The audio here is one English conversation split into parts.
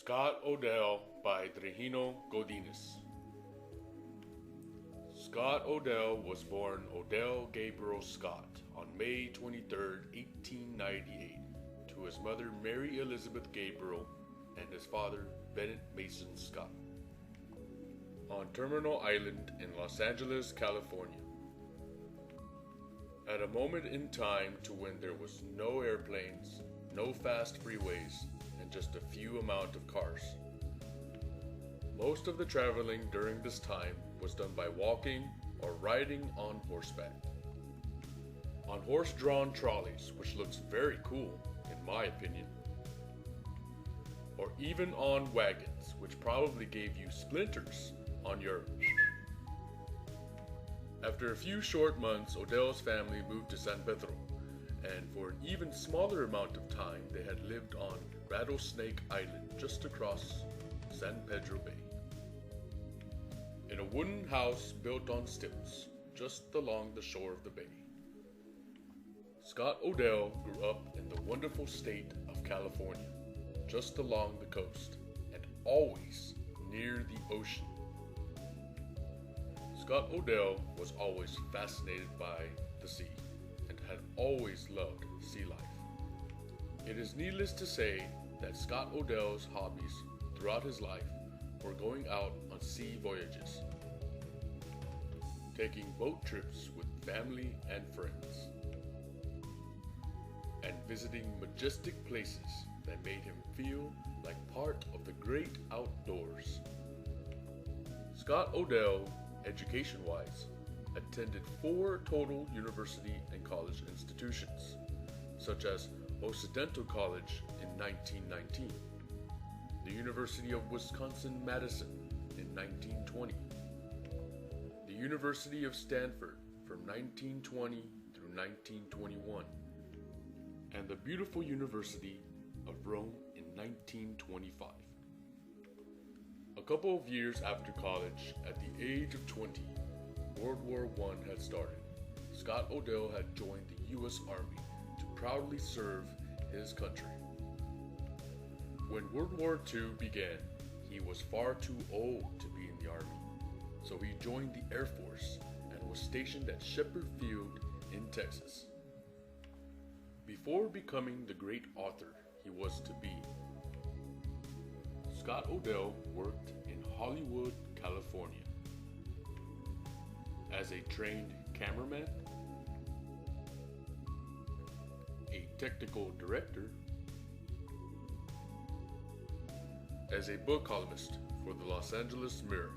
Scott Odell by Trevino Godinez. Scott Odell was born Odell Gabriel Scott on May 23, 1898, to his mother Mary Elizabeth Gabriel and his father Bennett Mason Scott, on Terminal Island in Los Angeles, California. At a moment in time to when there was no airplanes, no fast freeways, and just a few amount of cars. Most of the traveling during this time was done by walking or riding on horseback. On horse-drawn trolleys, which looks very cool, in my opinion. Or even on wagons, which probably gave you splinters on your... After a few short months, Odell's family moved to San Pedro, and for an even smaller amount of time they had lived on Rattlesnake Island just across San Pedro Bay, in a wooden house built on stilts just along the shore of the bay. Scott Odell grew up in the wonderful state of California, just along the coast and always near the ocean. Scott Odell was always fascinated by the sea and had always loved sea life. It is needless to say that Scott Odell's hobbies throughout his life were going out on sea voyages, taking boat trips with family and friends, and visiting majestic places that made him feel like part of the great outdoors. Scott Odell, education-wise, attended 4 total university and college institutions, such as Occidental College in 1919, the University of Wisconsin-Madison in 1920, the University of Stanford from 1920 through 1921, and the beautiful University of Rome in 1925. A couple of years after college, at the age of 20, World War I had started. Scott Odell had joined the U.S. Army to proudly serve his country. When World War II began, he was far too old to be in the Army, so he joined the Air Force and was stationed at Shepherd Field in Texas. Before becoming the great author he was to be, Scott Odell worked in Hollywood, California, as a trained cameraman, a technical director, as a book columnist for the Los Angeles Mirror,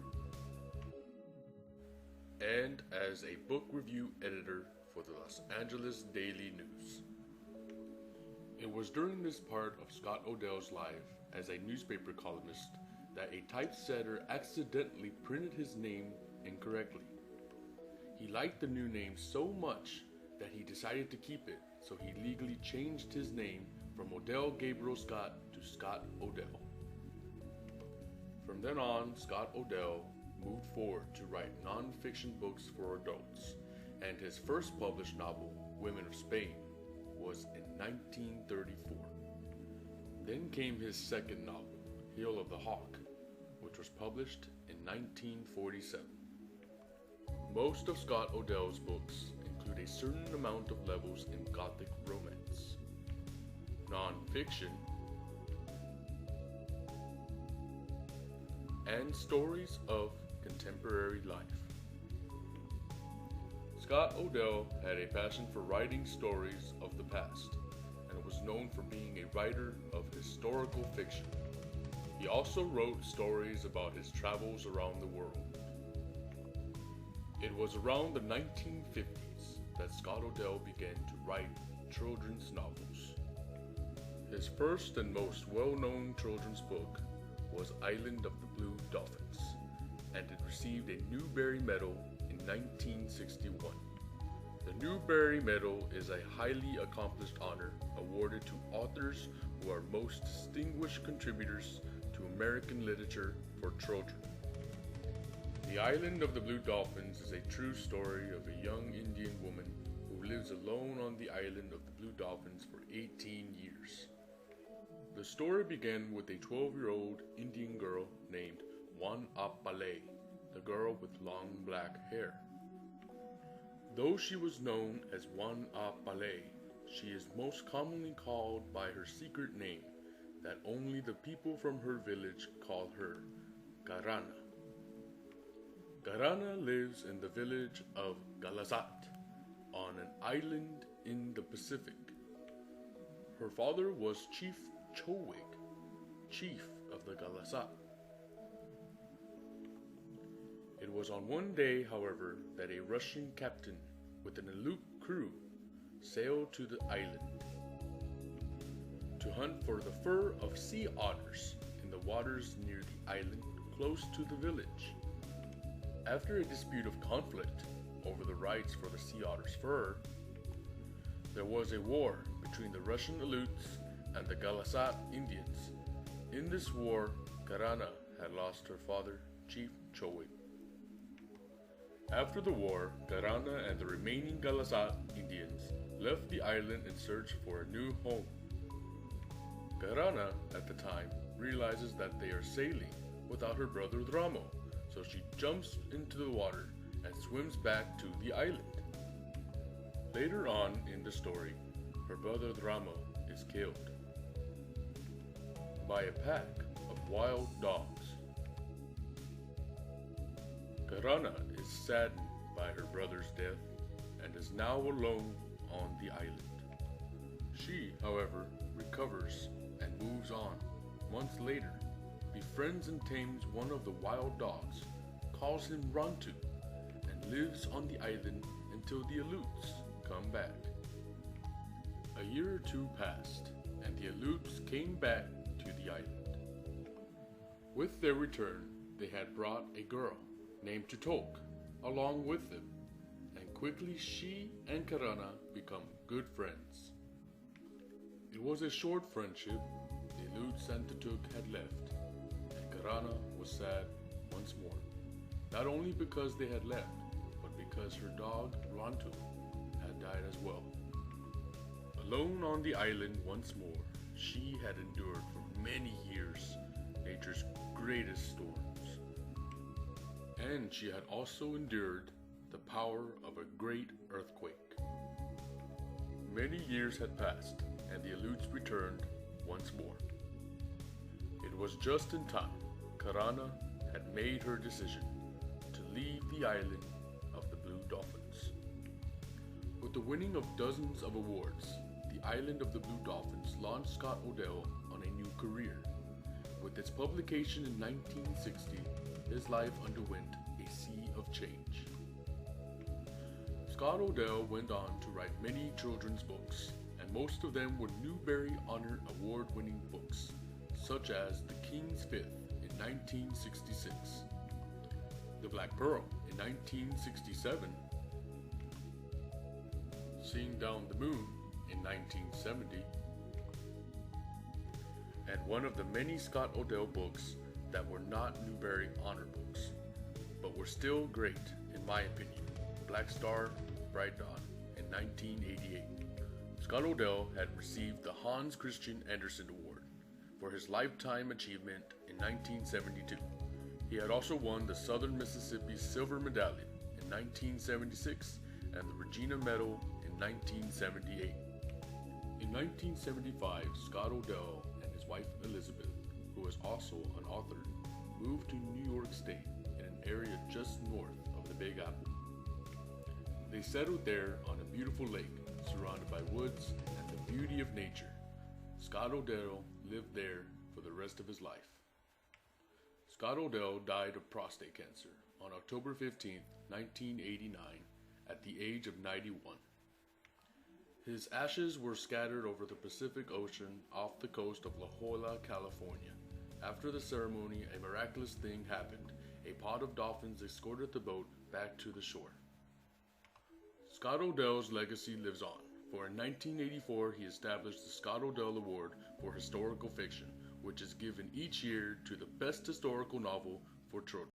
and as a book review editor for the Los Angeles Daily News. It was during this part of Scott Odell's life as a newspaper columnist that a typesetter accidentally printed his name incorrectly. He liked the new name so much that he decided to keep it, so he legally changed his name from Odell Gabriel Scott to Scott Odell. From then on, Scott Odell moved forward to write non-fiction books for adults, and his first published novel, Women of Spain, was in 1934. Then came his second novel, Hail of the Hawk, which was published in 1947. Most of Scott Odell's books include a certain amount of levels in Gothic romance, non-fiction, and stories of contemporary life. Scott Odell had a passion for writing stories of the past, and was known for being a writer of historical fiction. He also wrote stories about his travels around the world. It was around the 1950s that Scott Odell began to write children's novels. His first and most well-known children's book was Island of the Blue Dolphins, and it received a Newbery Medal in 1961. The Newbery Medal is a highly accomplished honor awarded to authors who are most distinguished contributors to American literature for children. The Island of the Blue Dolphins is a true story of a young Indian woman who lives alone on the island of the Blue Dolphins for 18 years. The story began with a 12-year-old Indian girl named Wan Apale, the girl with long black hair. Though she was known as Wan Apale, she is most commonly called by her secret name that only the people from her village call her, Karana. Karana lives in the village of Galasat, on an island in the Pacific. Her father was Chief Chowig, chief of the Galasat. It was on one day, however, that a Russian captain with an elite crew sailed to the island to hunt for the fur of sea otters in the waters near the island close to the village. After a dispute of conflict over the rights for the sea otter's fur, there was a war between the Russian elites and the Galasat Indians. In this war, Karana had lost her father, Chief Chowig. After the war, Karana and the remaining Galasat Indians left the island in search for a new home. Karana, at the time, realizes that they are sailing without her brother Dramo, so she jumps into the water and swims back to the island. Later on in the story, her brother Dramo is killed by a pack of wild dogs. Karana is saddened by her brother's death and is now alone on the island. She, however, recovers and moves on. Months later, befriends and tames one of the wild dogs, calls him Rantu, and lives on the island until the Aleuts come back. A year or two passed, and the Aleuts came back to the island. With their return, they had brought a girl named Tutok along with them, and quickly she and Karana become good friends. It was a short friendship. The Aleuts and Tutok had left, and Karana was sad once more, not only because they had left, but because her dog Rantu had died as well. Alone on the island once more, she had endured for many years nature's greatest storms. And she had also endured the power of a great earthquake. Many years had passed, and the Aleuts returned once more. It was just in time. Karana had made her decision to leave the island of the Blue Dolphins. With the winning of dozens of awards, the island of the Blue Dolphins launched Scott Odell on a new career. With its publication in 1960, his life underwent a sea of change. Scott Odell went on to write many children's books, and most of them were Newbery Honor Award-winning books, such as The King's Fifth in 1966, The Black Pearl in 1967, Seeing Down the Moon in 1970, and one of the many Scott Odell books that were not Newbery Honor books, but were still great in my opinion, Black Star, Bright Dawn in 1988. Scott Odell had received the Hans Christian Andersen Award for his lifetime achievement in 1972. He had also won the Southern Mississippi Silver Medallion in 1976 and the Regina Medal in 1978. In 1975, Scott Odell and his wife Elizabeth, who was also an author, moved to New York State in an area just north of the Big Apple. They settled there on a beautiful lake surrounded by woods and the beauty of nature. Scott Odell lived there for the rest of his life. Scott Odell died of prostate cancer on October 15, 1989, at the age of 91. His ashes were scattered over the Pacific Ocean off the coast of La Jolla, California. After the ceremony, a miraculous thing happened. A pod of dolphins escorted the boat back to the shore. Scott Odell's legacy lives on, for in 1984 he established the Scott Odell Award for Historical Fiction, which is given each year to the best historical novel for children.